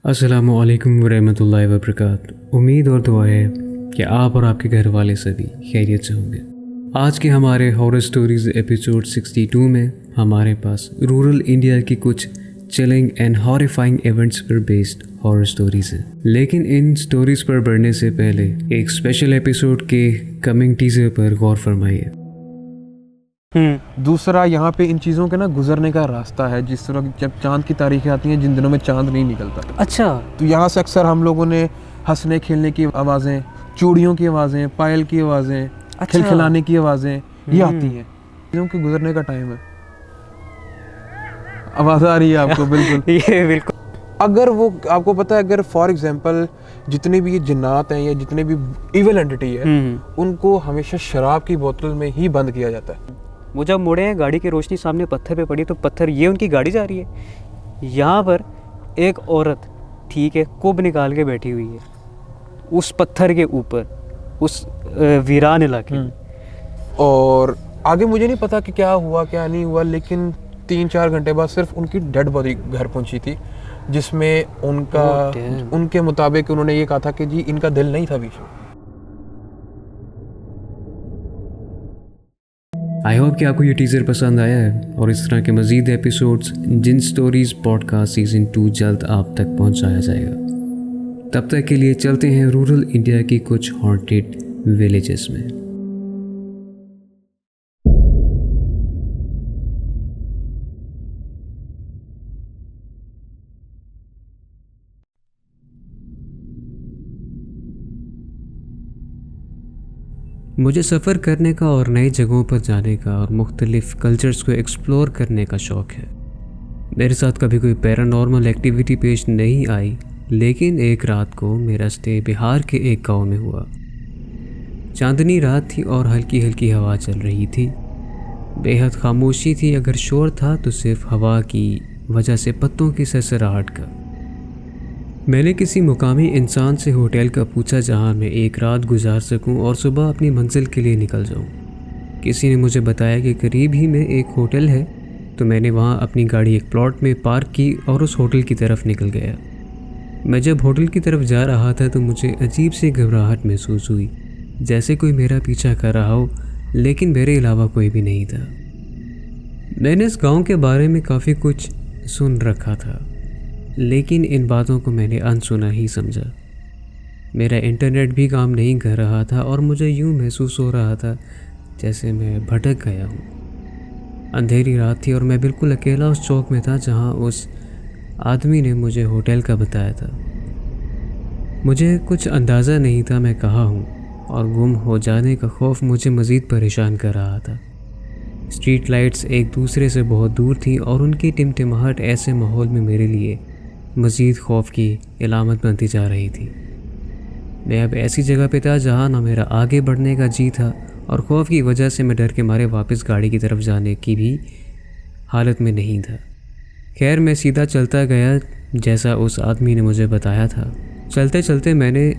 अस्सलामुअलैकुम वरहमतुल्लाहि वबरकातुहू। उम्मीद और दुआ है कि आप और आपके घर वाले सभी खैरियत से होंगे। आज के हमारे हॉरर स्टोरीज़ एपिसोड 62 में हमारे पास रूरल इंडिया की कुछ चिलिंग एंड हॉरिफाइंग इवेंट्स पर बेस्ड हॉरर स्टोरीज़ हैं। लेकिन इन स्टोरीज़ पर बढ़ने से पहले एक स्पेशल एपिसोड के कमिंग टीजर पर गौर फरमाइए। दूसरा, यहाँ पे इन चीज़ों के ना गुजरने का रास्ता है। जिस तरह जब चांद की तारीखें आती हैं, जिन दिनों में चांद नहीं निकलता, अच्छा, तो यहाँ से अक्सर हम लोगों ने हंसने खेलने की आवाज़ें, चूड़ियों की आवाज़ें, पायल की आवाज़ें, अच्छा। खिलखिलाने की आवाज़ें ये आती हैं। चीज़ों के गुजरने का टाइम है। आवाज़ आ रही है आपको? बिल्कुल ये बिल्कुल। अगर वो आपको पता है, अगर फॉर एग्जांपल जितने भी ये जिन्नात हैं या जितने भी इविल एंटिटी है, उनको हमेशा शराब की बोतल में ही बंद किया जाता है। वो जब मुड़े हैं, गाड़ी की रोशनी सामने पत्थर पे पड़ी, तो पत्थर, ये उनकी गाड़ी जा रही है। यहाँ पर एक औरत, ठीक है, कुब निकाल के बैठी हुई है उस पत्थर के ऊपर, उस वीरान इलाके में। और आगे मुझे नहीं पता कि क्या हुआ क्या नहीं हुआ, लेकिन 3-4 घंटे बाद सिर्फ उनकी डेड बॉडी घर पहुंची थी, जिसमें उनके मुताबिक उन्होंने ये कहा था कि जी इनका दिल नहीं था बीच में। आई होप कि आपको ये टीज़र पसंद आया है और इस तरह के मज़ीद एपिसोड्स जिन स्टोरीज़ पॉडकास्ट सीज़न 2 जल्द आप तक पहुंचाया जाएगा। तब तक के लिए चलते हैं रूरल इंडिया की कुछ हॉन्टेड विलेजेस में। मुझे सफ़र करने का और नई जगहों पर जाने का और मुख्तलिफ़ कल्चर्स को एक्सप्लोर करने का शौक़ है। मेरे साथ कभी कोई पैरानॉर्मल एक्टिविटी पेश नहीं आई, लेकिन एक रात को मेरा स्टे बिहार के एक गांव में हुआ। चांदनी रात थी और हल्की हल्की हवा चल रही थी। बेहद खामोशी थी। अगर शोर था तो सिर्फ हवा की वजह से पत्तों की सरसराहट का। मैंने किसी मुकामी इंसान से होटल का पूछा जहां मैं एक रात गुजार सकूं और सुबह अपनी मंजिल के लिए निकल जाऊं। किसी ने मुझे बताया कि करीब ही में एक होटल है, तो मैंने वहां अपनी गाड़ी एक प्लॉट में पार्क की और उस होटल की तरफ निकल गया। मैं जब होटल की तरफ जा रहा था तो मुझे अजीब सी घबराहट महसूस हुई, जैसे कोई मेरा पीछा कर रहा हो, लेकिन मेरे अलावा कोई भी नहीं था। मैंने इस गाँव के बारे में काफ़ी कुछ सुन रखा था, लेकिन इन बातों को मैंने अनसुना ही समझा। मेरा इंटरनेट भी काम नहीं कर रहा था और मुझे यूं महसूस हो रहा था जैसे मैं भटक गया हूं। अंधेरी रात थी और मैं बिल्कुल अकेला उस चौक में था जहां उस आदमी ने मुझे होटल का बताया था। मुझे कुछ अंदाज़ा नहीं था मैं कहाँ हूँ, और गुम हो जाने का खौफ मुझे मज़ीद परेशान कर रहा था। स्ट्रीट लाइट्स एक दूसरे से बहुत दूर थी और उनकी टिमटिमाहट ऐसे माहौल में मेरे लिए मज़ीद खौफ की इलामत बनती जा रही थी। मैं अब ऐसी जगह पे था जहाँ ना मेरा आगे बढ़ने का जी था, और खौफ की वजह से मैं डर के मारे वापस गाड़ी की तरफ जाने की भी हालत में नहीं था। खैर, मैं सीधा चलता गया जैसा उस आदमी ने मुझे बताया था। चलते चलते मैंने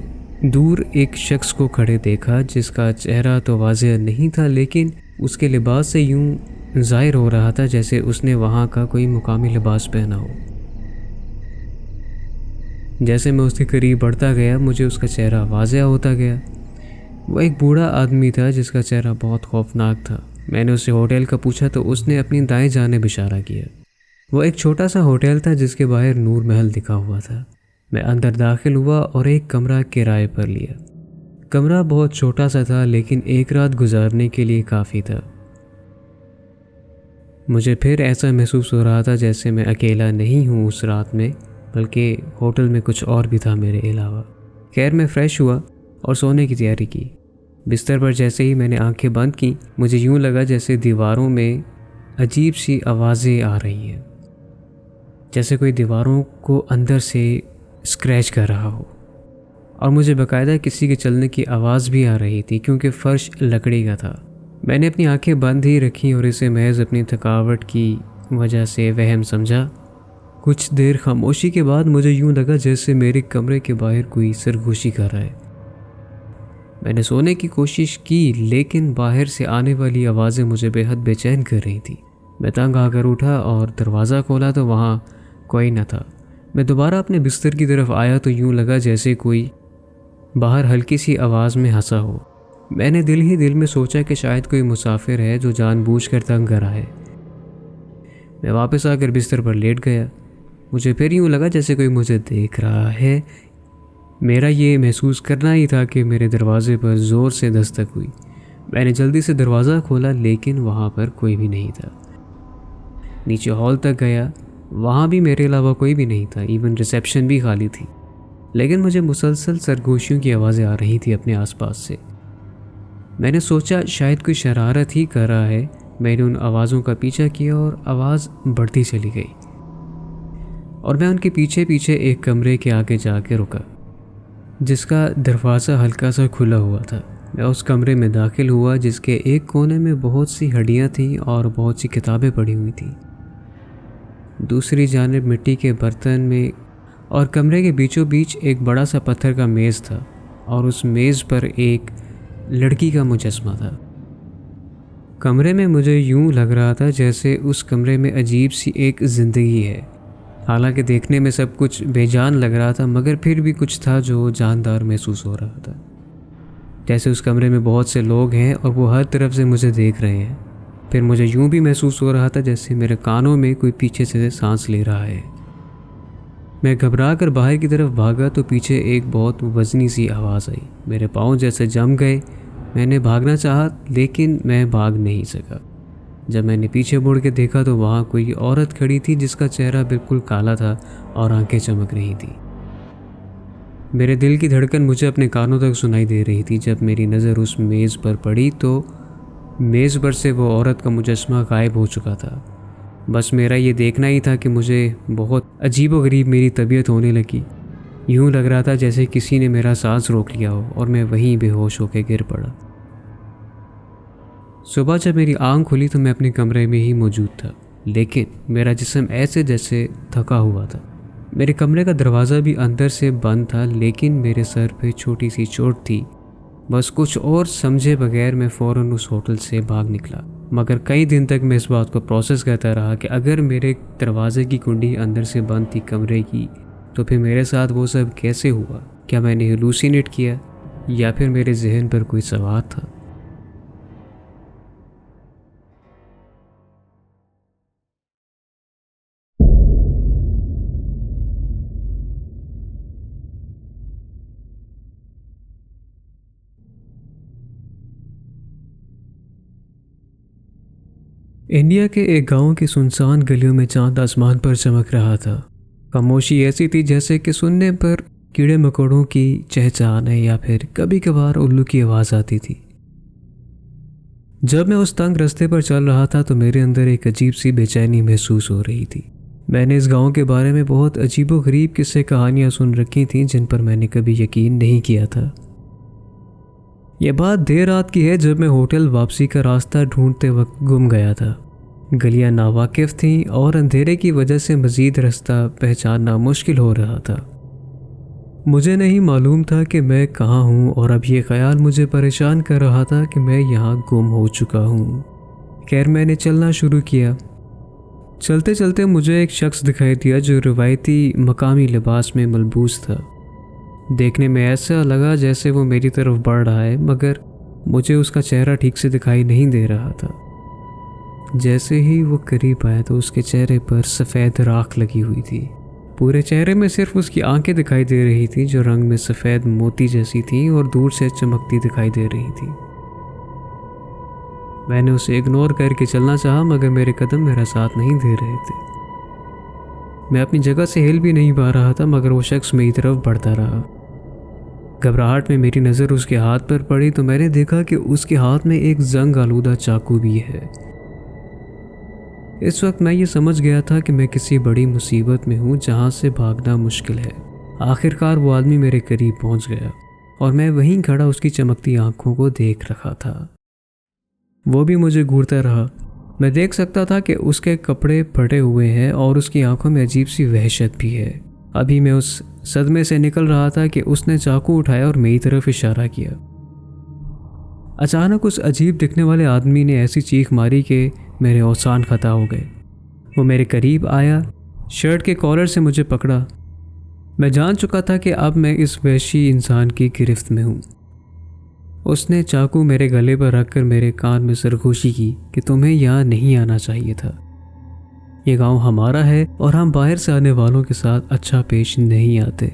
दूर एक शख्स को खड़े देखा, जिसका चेहरा तो वाज़ेह नहीं था, लेकिन उसके लिबास से यूं ज़ाहिर हो रहा था जैसे उसने वहाँ का कोई मुकामी लिबास पहना हो। जैसे मैं उसके करीब बढ़ता गया, मुझे उसका चेहरा वाज़ेह होता गया। वो एक बूढ़ा आदमी था जिसका चेहरा बहुत खौफनाक था। मैंने उससे होटल का पूछा तो उसने अपनी दाएं जानिब इशारा किया। वो एक छोटा सा होटल था जिसके बाहर नूर महल लिखा हुआ था। मैं अंदर दाखिल हुआ और एक कमरा किराए पर लिया। कमरा बहुत छोटा सा था, लेकिन एक रात गुजारने के लिए काफ़ी था। मुझे फिर ऐसा महसूस हो रहा था जैसे मैं अकेला नहीं हूँ उस रात में, बल्कि होटल में कुछ और भी था मेरे अलावा। खैर, मैं फ़्रेश हुआ और सोने की तैयारी की। बिस्तर पर जैसे ही मैंने आंखें बंद की, मुझे यूं लगा जैसे दीवारों में अजीब सी आवाज़ें आ रही हैं, जैसे कोई दीवारों को अंदर से स्क्रैच कर रहा हो। और मुझे बाकायदा किसी के चलने की आवाज़ भी आ रही थी, क्योंकि फ़र्श लकड़ी का था। मैंने अपनी आंखें बंद ही रखी और इसे महज अपनी थकावट की वजह से वहम समझा। कुछ देर खामोशी के बाद मुझे यूं लगा जैसे मेरे कमरे के बाहर कोई सरगोशी कर रहा है। मैंने सोने की कोशिश की, लेकिन बाहर से आने वाली आवाज़ें मुझे बेहद बेचैन कर रही थी। मैं तंग आकर उठा और दरवाज़ा खोला तो वहाँ कोई न था। मैं दोबारा अपने बिस्तर की तरफ आया तो यूं लगा जैसे कोई बाहर हल्की सी आवाज़ में हंसा हो। मैंने दिल ही दिल में सोचा कि शायद कोई मुसाफिर है जो जानबूझकर तंग कर रहा है। मैं वापस आकर बिस्तर पर लेट गया। मुझे फिर यूं लगा जैसे कोई मुझे देख रहा है। मेरा ये महसूस करना ही था कि मेरे दरवाजे पर ज़ोर से दस्तक हुई। मैंने जल्दी से दरवाज़ा खोला लेकिन वहाँ पर कोई भी नहीं था। नीचे हॉल तक गया, वहाँ भी मेरे अलावा कोई भी नहीं था, इवन रिसेप्शन भी खाली थी। लेकिन मुझे मुसलसल सरगोशियों की आवाज़ें आ रही थी अपने आसपास से। मैंने सोचा शायद कोई शरारत ही कर रहा है। मैंने उन आवाज़ों का पीछा किया और आवाज़ बढ़ती चली गई और मैं उनके पीछे पीछे एक कमरे के आगे जाके रुका जिसका दरवाज़ा हल्का सा खुला हुआ था। मैं उस कमरे में दाखिल हुआ जिसके एक कोने में बहुत सी हड्डियाँ थीं और बहुत सी किताबें पड़ी हुई थीं। दूसरी जानिब मिट्टी के बर्तन में और कमरे के बीचों बीच एक बड़ा सा पत्थर का मेज़ था और उस मेज़ पर एक लड़की का मुजस्मा था। कमरे में मुझे यूं लग रहा था जैसे उस कमरे में अजीब सी एक ज़िंदगी है। हालांकि देखने में सब कुछ बेजान लग रहा था मगर फिर भी कुछ था जो जानदार महसूस हो रहा था। जैसे उस कमरे में बहुत से लोग हैं और वो हर तरफ से मुझे देख रहे हैं। फिर मुझे यूं भी महसूस हो रहा था जैसे मेरे कानों में कोई पीछे से सांस ले रहा है। मैं घबरा कर बाहर की तरफ भागा तो पीछे एक बहुत वज़नी सी आवाज़ आई। मेरे पाँव जैसे जम गए। मैंने भागना चाहा लेकिन मैं भाग नहीं सका। जब मैंने पीछे मुड़ के देखा तो वहाँ कोई औरत खड़ी थी जिसका चेहरा बिल्कुल काला था और आंखें चमक रही थी। मेरे दिल की धड़कन मुझे अपने कानों तक सुनाई दे रही थी। जब मेरी नज़र उस मेज़ पर पड़ी तो मेज़ पर से वो औरत का मुजस्मा गायब हो चुका था। बस मेरा ये देखना ही था कि मुझे बहुत अजीबोगरीब मेरी तबीयत होने लगी। यूं लग रहा था जैसे किसी ने मेरा सांस रोक लिया हो और मैं वहीं बेहोश होकर गिर पड़ा। सुबह जब मेरी आंख खुली तो मैं अपने कमरे में ही मौजूद था, लेकिन मेरा जिस्म ऐसे जैसे थका हुआ था। मेरे कमरे का दरवाज़ा भी अंदर से बंद था लेकिन मेरे सर पे छोटी सी चोट थी। बस कुछ और समझे बगैर मैं फ़ौरन उस होटल से भाग निकला। मगर कई दिन तक मैं इस बात को प्रोसेस करता रहा कि अगर मेरे दरवाजे की कुंडी अंदर से बंद थी कमरे की तो फिर मेरे साथ वो सब कैसे हुआ। क्या मैंने हेलुसिनेट किया या फिर मेरे जहन पर कोई सवार था। इंडिया के एक गांव की सुनसान गलियों में चांद आसमान पर चमक रहा था। खामोशी ऐसी थी जैसे कि सुनने पर कीड़े मकोड़ों की चहचहाने या फिर कभी कभार उल्लू की आवाज़ आती थी। जब मैं उस तंग रास्ते पर चल रहा था तो मेरे अंदर एक अजीब सी बेचैनी महसूस हो रही थी। मैंने इस गांव के बारे में बहुत अजीबोगरीब किस्से कहानियां सुन रखी थीं जिन पर मैंने कभी यकीन नहीं किया था। यह बात देर रात की है जब मैं होटल वापसी का रास्ता ढूंढते वक्त गुम गया था। गलियां नावाकिफ थीं और अंधेरे की वजह से मज़ीद रास्ता पहचानना मुश्किल हो रहा था। मुझे नहीं मालूम था कि मैं कहाँ हूँ और अब ये ख्याल मुझे परेशान कर रहा था कि मैं यहाँ गुम हो चुका हूँ। खैर मैंने चलना शुरू किया। चलते चलते मुझे एक शख्स दिखाई दिया जो रिवायती मकामी लिबास में मलबूस था। देखने में ऐसा लगा जैसे वो मेरी तरफ बढ़ रहा है मगर मुझे उसका चेहरा ठीक से दिखाई नहीं दे रहा था। जैसे ही वो करीब आया तो उसके चेहरे पर सफ़ेद राख लगी हुई थी। पूरे चेहरे में सिर्फ उसकी आंखें दिखाई दे रही थी जो रंग में सफ़ेद मोती जैसी थी और दूर से चमकती दिखाई दे रही थी। मैंने उसे इग्नोर करके चलना चाहा मगर मेरे कदम मेरा साथ नहीं दे रहे थे। मैं अपनी जगह से हिल भी नहीं पा रहा था मगर वो शख्स मेरी तरफ बढ़ता रहा। घबराहट में मेरी नज़र उसके हाथ पर पड़ी तो मैंने देखा कि उसके हाथ में एक जंग आलूदा चाकू भी है। इस वक्त मैं ये समझ गया था कि मैं किसी बड़ी मुसीबत में हूँ जहाँ से भागना मुश्किल है। आखिरकार वो आदमी मेरे करीब पहुँच गया और मैं वहीं खड़ा उसकी चमकती आंखों को देख रखा था। वो भी मुझे घूरता रहा। मैं देख सकता था कि उसके कपड़े फटे हुए हैं और उसकी आंखों में अजीब सी वहशत भी है। अभी मैं उस सदमे से निकल रहा था कि उसने चाकू उठाया और मेरी तरफ इशारा किया। अचानक उस अजीब दिखने वाले आदमी ने ऐसी चीख मारी कि मेरे औसान खता हो गए। वो मेरे करीब आया, शर्ट के कॉलर से मुझे पकड़ा मैं जान चुका था कि अब मैं इस वहशी इंसान की गिरफ्त में हूँ। उसने चाकू मेरे गले पर रखकर मेरे कान में सरगोशी की कि तुम्हें यहाँ नहीं आना चाहिए था। ये गांव हमारा है और हम बाहर से आने वालों के साथ अच्छा पेश नहीं आते।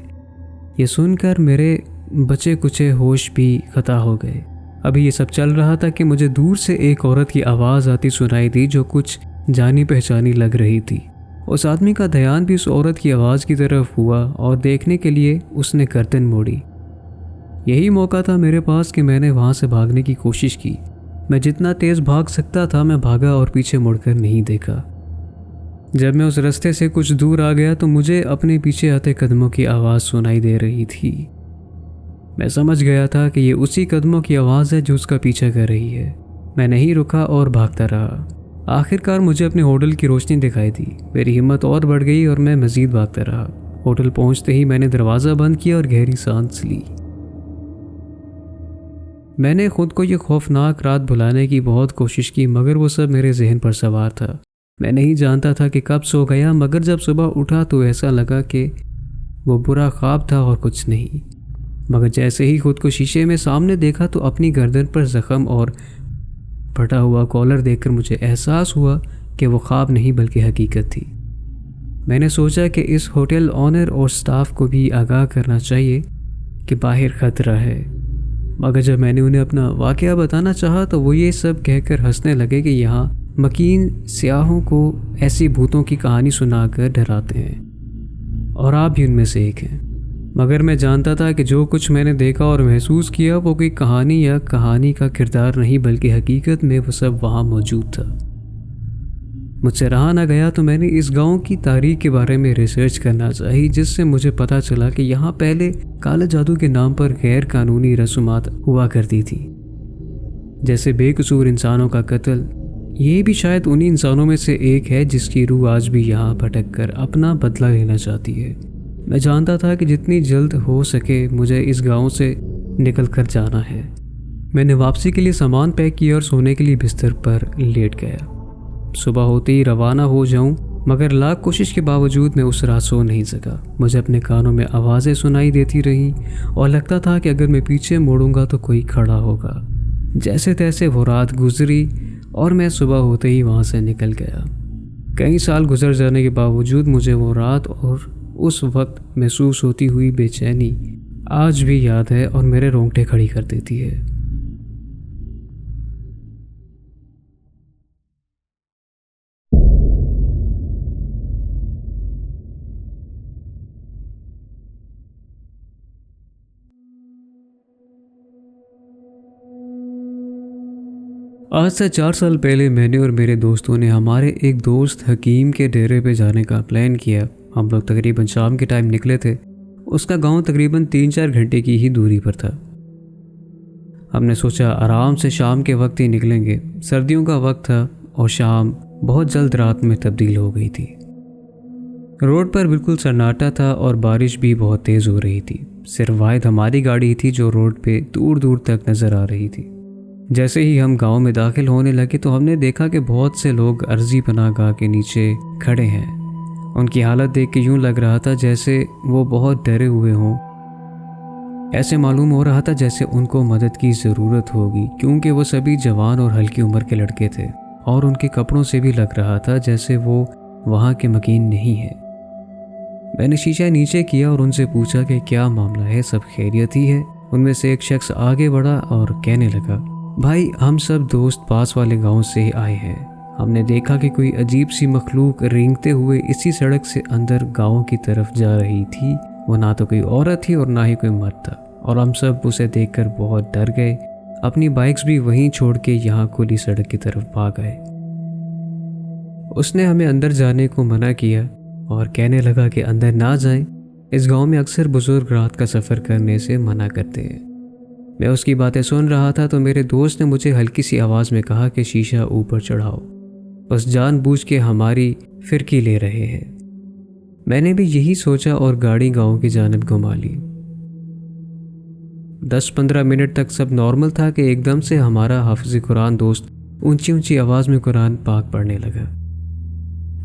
ये सुनकर मेरे बचे कुचे होश भी खता हो गए। अभी ये सब चल रहा था कि मुझे दूर से एक औरत की आवाज़ आती सुनाई दी जो कुछ जानी पहचानी लग रही थी। उस आदमी का ध्यान भी उस औरत की आवाज़ की तरफ हुआ और देखने के लिए उसने गर्दन मोड़ी। यही मौका था मेरे पास कि मैंने वहाँ से भागने की कोशिश की। मैं जितना तेज़ भाग सकता था मैं भागा और पीछे मुड़कर नहीं देखा। जब मैं उस रास्ते से कुछ दूर आ गया तो मुझे अपने पीछे आते कदमों की आवाज़ सुनाई दे रही थी। मैं समझ गया था कि ये उसी कदमों की आवाज़ है जो उसका पीछा कर रही है। मैं नहीं रुका और भागता रहा। आखिरकार मुझे अपने होटल की रोशनी दिखाई दी। मेरी हिम्मत और बढ़ गई और मैं मज़ीद भागता रहा। होटल पहुंचते ही मैंने दरवाज़ा बंद किया और गहरी सांस ली। मैंने खुद को ये खौफनाक रात भुलाने की बहुत कोशिश की, मगर वो सब मेरे जहन पर सवार था। मैं नहीं जानता था कि कब सो गया, मगर जब सुबह उठा तो ऐसा लगा कि वो बुरा ख्वाब था और कुछ नहीं। मगर जैसे ही खुद को शीशे में सामने देखा तो अपनी गर्दन पर जख्म और फटा हुआ कॉलर देखकर मुझे एहसास हुआ कि वो ख्वाब नहीं बल्कि हकीकत थी। मैंने सोचा कि इस होटल ऑनर और स्टाफ को भी आगाह करना चाहिए कि बाहर खतरा है, मगर जब मैंने उन्हें अपना वाक़या बताना चाहा तो वो ये सब कहकर हंसने लगे कि यहाँ मकीन सियाहों को ऐसी भूतों की कहानी सुनाकर डराते हैं और आप भी उनमें से एक हैं। मगर मैं जानता था कि जो कुछ मैंने देखा और महसूस किया वो कोई कहानी या कहानी का किरदार नहीं बल्कि हकीकत में वो सब वहाँ मौजूद था। मुझसे रहा ना गया तो मैंने इस गांव की तारीख के बारे में रिसर्च करना चाही, जिससे मुझे पता चला कि यहाँ पहले काले जादू के नाम पर गैर कानूनी रसूमात हुआ करती थी, जैसे बेकसूर इंसानों का कत्ल। ये भी शायद उन्हीं इंसानों में से एक है जिसकी रूह आज भी यहाँ भटक कर अपना बदला लेना चाहती है। मैं जानता था कि जितनी जल्द हो सके मुझे इस गांव से निकल कर जाना है। मैंने वापसी के लिए सामान पैक किया और सोने के लिए बिस्तर पर लेट गया। सुबह होते ही रवाना हो जाऊं, मगर लाख कोशिश के बावजूद मैं उस रात सो नहीं सका। मुझे अपने कानों में आवाज़ें सुनाई देती रहीं और लगता था कि अगर मैं पीछे मुड़ूंगा तो कोई खड़ा होगा। जैसे तैसे वो रात गुजरी और मैं सुबह होते ही वहाँ से निकल गया। कई साल गुजर जाने के बावजूद मुझे वो रात और उस वक्त महसूस होती हुई बेचैनी आज भी याद है और मेरे रोंगटे खड़ी कर देती है। आज से 4 साल पहले मैंने और मेरे दोस्तों ने हमारे एक दोस्त हकीम के डेरे पे जाने का प्लान किया। हम लोग तकरीबन शाम के टाइम निकले थे। उसका गांव तकरीबन 3-4 घंटे की ही दूरी पर था। हमने सोचा आराम से शाम के वक्त ही निकलेंगे। सर्दियों का वक्त था और शाम बहुत जल्द रात में तब्दील हो गई थी। रोड पर बिल्कुल सन्नाटा था और बारिश भी बहुत तेज़ हो रही थी। सिर्फ वाहिद हमारी गाड़ी थी जो रोड पे दूर दूर तक नज़र आ रही थी। जैसे ही हम गांव में दाखिल होने लगे तो हमने देखा कि बहुत से लोग अर्जी पनाहगाह के नीचे खड़े हैं। उनकी हालत देख के यूँ लग रहा था जैसे वो बहुत डरे हुए हों। ऐसे मालूम हो रहा था जैसे उनको मदद की ज़रूरत होगी, क्योंकि वो सभी जवान और हल्की उम्र के लड़के थे और उनके कपड़ों से भी लग रहा था जैसे वो वहाँ के मकीन नहीं है। मैंने शीशा नीचे किया और उनसे पूछा कि क्या मामला है, सब खैरियत ही है। उनमें से एक शख्स आगे बढ़ा और कहने लगा, भाई हम सब दोस्त पास वाले गांव से आए हैं। हमने देखा कि कोई अजीब सी मखलूक रेंगते हुए इसी सड़क से अंदर गांव की तरफ जा रही थी। वो ना तो कोई औरत थी और ना ही कोई मर्द था, और हम सब उसे देखकर बहुत डर गए। अपनी बाइक्स भी वहीं छोड़ के यहाँ खुली सड़क की तरफ भाग आए। उसने हमें अंदर जाने को मना किया और कहने लगा कि अंदर ना जाएं। इस गांव में अक्सर बुजुर्ग रात का सफ़र करने से मना करते हैं। मैं उसकी बातें सुन रहा था तो मेरे दोस्त ने मुझे हल्की सी आवाज़ में कहा कि शीशा ऊपर चढ़ाओ, बस जानबूझ के हमारी फिरकी ले रहे हैं। मैंने भी यही सोचा और गाड़ी गांव की जानिब घुमा ली। 10-15 मिनट तक सब नॉर्मल था कि एकदम से हमारा हाफिज़ कुरान दोस्त ऊंची ऊंची आवाज़ में कुरान पाक पढ़ने लगा।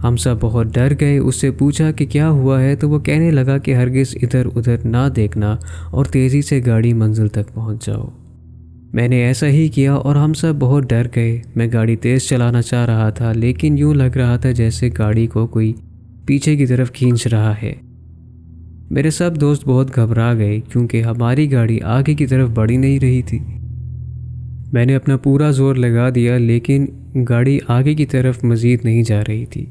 हम सब बहुत डर गए। उससे पूछा कि क्या हुआ है, तो वो कहने लगा कि हरगिज़ इधर उधर ना देखना और तेज़ी से गाड़ी मंजिल तक पहुंच जाओ। मैंने ऐसा ही किया और हम सब बहुत डर गए। मैं गाड़ी तेज़ चलाना चाह रहा था, लेकिन यूँ लग रहा था जैसे गाड़ी को कोई पीछे की तरफ खींच रहा है। मेरे सब दोस्त बहुत घबरा गए क्योंकि हमारी गाड़ी आगे की तरफ बढ़ ही नहीं रही थी। मैंने अपना पूरा जोर लगा दिया, लेकिन गाड़ी आगे की तरफ मज़ीद नहीं जा रही थी।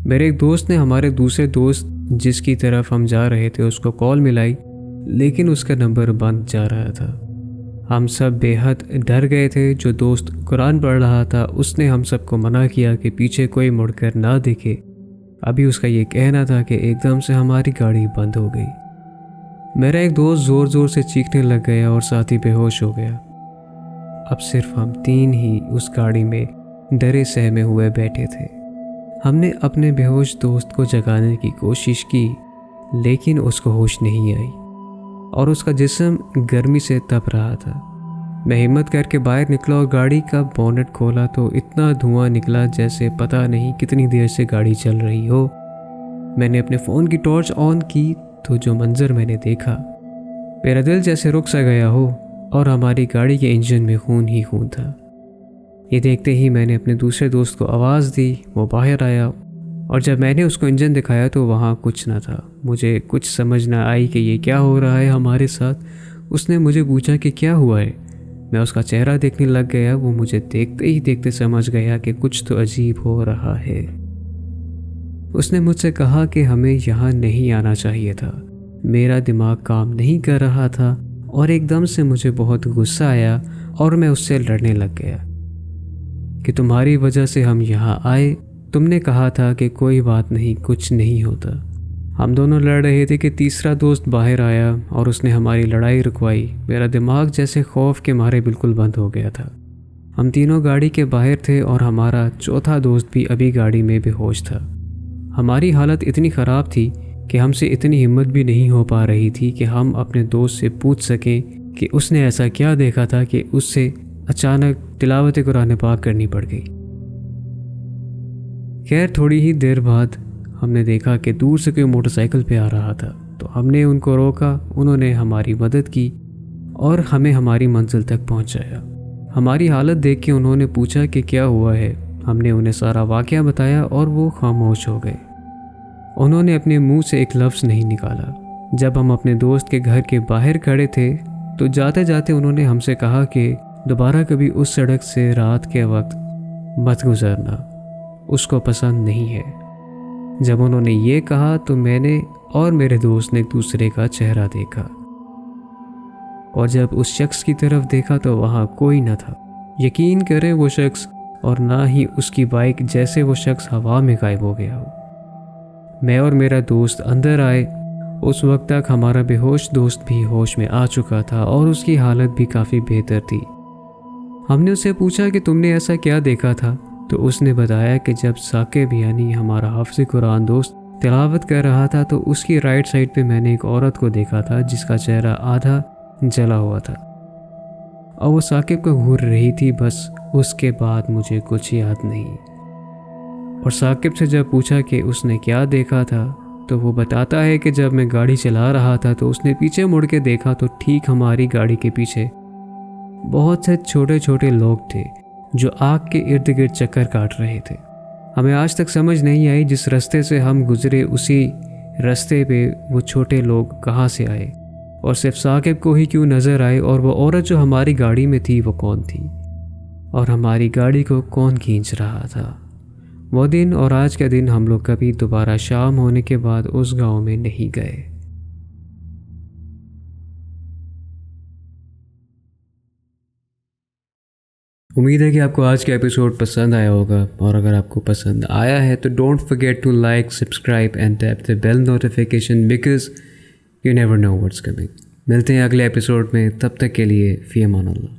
मेरे एक दोस्त ने हमारे दूसरे दोस्त जिसकी तरफ हम जा रहे थे उसको कॉल मिलाई, लेकिन उसका नंबर बंद जा रहा था। हम सब बेहद डर गए थे। जो दोस्त कुरान पढ़ रहा था उसने हम सबको मना किया कि पीछे कोई मुड़कर ना देखे। अभी उसका ये कहना था कि एकदम से हमारी गाड़ी बंद हो गई। मेरा एक दोस्त ज़ोर ज़ोर से चीखने लग गया और साथ ही बेहोश हो गया। अब सिर्फ हम 3 ही उस गाड़ी में डरे सहमे हुए बैठे थे। हमने अपने बेहोश दोस्त को जगाने की कोशिश की, लेकिन उसको होश नहीं आई और उसका जिस्म गर्मी से तप रहा था। मैं हिम्मत करके बाहर निकला और गाड़ी का बोनेट खोला तो इतना धुआं निकला जैसे पता नहीं कितनी देर से गाड़ी चल रही हो। मैंने अपने फ़ोन की टॉर्च ऑन की तो जो मंजर मैंने देखा, मेरा दिल जैसे रुक सा गया हो और हमारी गाड़ी के इंजन में खून ही खून था। ये देखते ही मैंने अपने दूसरे दोस्त को आवाज़ दी। वो बाहर आया और जब मैंने उसको इंजन दिखाया तो वहाँ कुछ ना था। मुझे कुछ समझ ना आई कि ये क्या हो रहा है हमारे साथ। उसने मुझे पूछा कि क्या हुआ है। मैं उसका चेहरा देखने लग गया। वो मुझे देखते ही देखते समझ गया कि कुछ तो अजीब हो रहा है। उसने मुझसे कहा कि हमें यहाँ नहीं आना चाहिए था। मेरा दिमाग काम नहीं कर रहा था और एकदम से मुझे बहुत गुस्सा आया और मैं उससे लड़ने लग गया कि तुम्हारी वजह से हम यहाँ आए। तुमने कहा था कि कोई बात नहीं, कुछ नहीं होता। हम दोनों लड़ रहे थे कि तीसरा दोस्त बाहर आया और उसने हमारी लड़ाई रुकवाई। मेरा दिमाग जैसे खौफ के मारे बिल्कुल बंद हो गया था। हम तीनों गाड़ी के बाहर थे और हमारा चौथा दोस्त भी अभी गाड़ी में बेहोश था। हमारी हालत इतनी ख़राब थी कि हमसे इतनी हिम्मत भी नहीं हो पा रही थी कि हम अपने दोस्त से पूछ सकें कि उसने ऐसा क्या देखा था कि उससे अचानक तिलावत कुरान पाक करनी पड़ गई। खैर थोड़ी ही देर बाद हमने देखा कि दूर से कोई मोटरसाइकिल पे आ रहा था, तो हमने उनको रोका। उन्होंने हमारी मदद की और हमें हमारी मंजिल तक पहुंचाया। हमारी हालत देख के उन्होंने पूछा कि क्या हुआ है। हमने उन्हें सारा वाक़या बताया और वो खामोश हो गए। उन्होंने अपने मुंह से एक लफ्ज़ नहीं निकाला। जब हम अपने दोस्त के घर के बाहर खड़े थे तो जाते जाते उन्होंने हमसे कहा कि दोबारा कभी उस सड़क से रात के वक्त मत गुजरना, उसको पसंद नहीं है। जब उन्होंने ये कहा तो मैंने और मेरे दोस्त ने एक दूसरे का चेहरा देखा और जब उस शख्स की तरफ देखा तो वहाँ कोई न था। यकीन करें वो शख्स और ना ही उसकी बाइक, जैसे वो शख्स हवा में गायब हो गया हो। मैं और मेरा दोस्त अंदर आए। उस वक्त तक हमारा बेहोश दोस्त भी होश में आ चुका था और उसकी हालत भी काफ़ी बेहतर थी। हमने उससे पूछा कि तुमने ऐसा क्या देखा था, तो उसने बताया कि जब साकिब यानी हमारा हाफ़िज़ कुरान दोस्त तिलावत कर रहा था तो उसकी राइट साइड पे मैंने एक औरत को देखा था जिसका चेहरा आधा जला हुआ था और वो साकिब को घूर रही थी। बस उसके बाद मुझे कुछ याद नहीं। और साकिब से जब पूछा कि उसने क्या देखा था तो वो बताता है कि जब मैं गाड़ी चला रहा था तो उसने पीछे मुड़ के देखा तो ठीक हमारी गाड़ी के पीछे बहुत से छोटे छोटे लोग थे जो आग के इर्द गिर्द चक्कर काट रहे थे। हमें आज तक समझ नहीं आई जिस रास्ते से हम गुजरे उसी रास्ते पे वो छोटे लोग कहाँ से आए और सिर्फ साकिब को ही क्यों नज़र आए, और वो औरत जो हमारी गाड़ी में थी वो कौन थी और हमारी गाड़ी को कौन खींच रहा था। वो दिन और आज का दिन हम लोग कभी दोबारा शाम होने के बाद उस गांव में नहीं गए। उम्मीद है कि आपको आज का एपिसोड पसंद आया होगा, और अगर आपको पसंद आया है तो don't forget to like, subscribe and tap the bell notification because you never know what's coming. मिलते हैं अगले एपिसोड में, तब तक के लिए फ़ी अमान अल्लाह।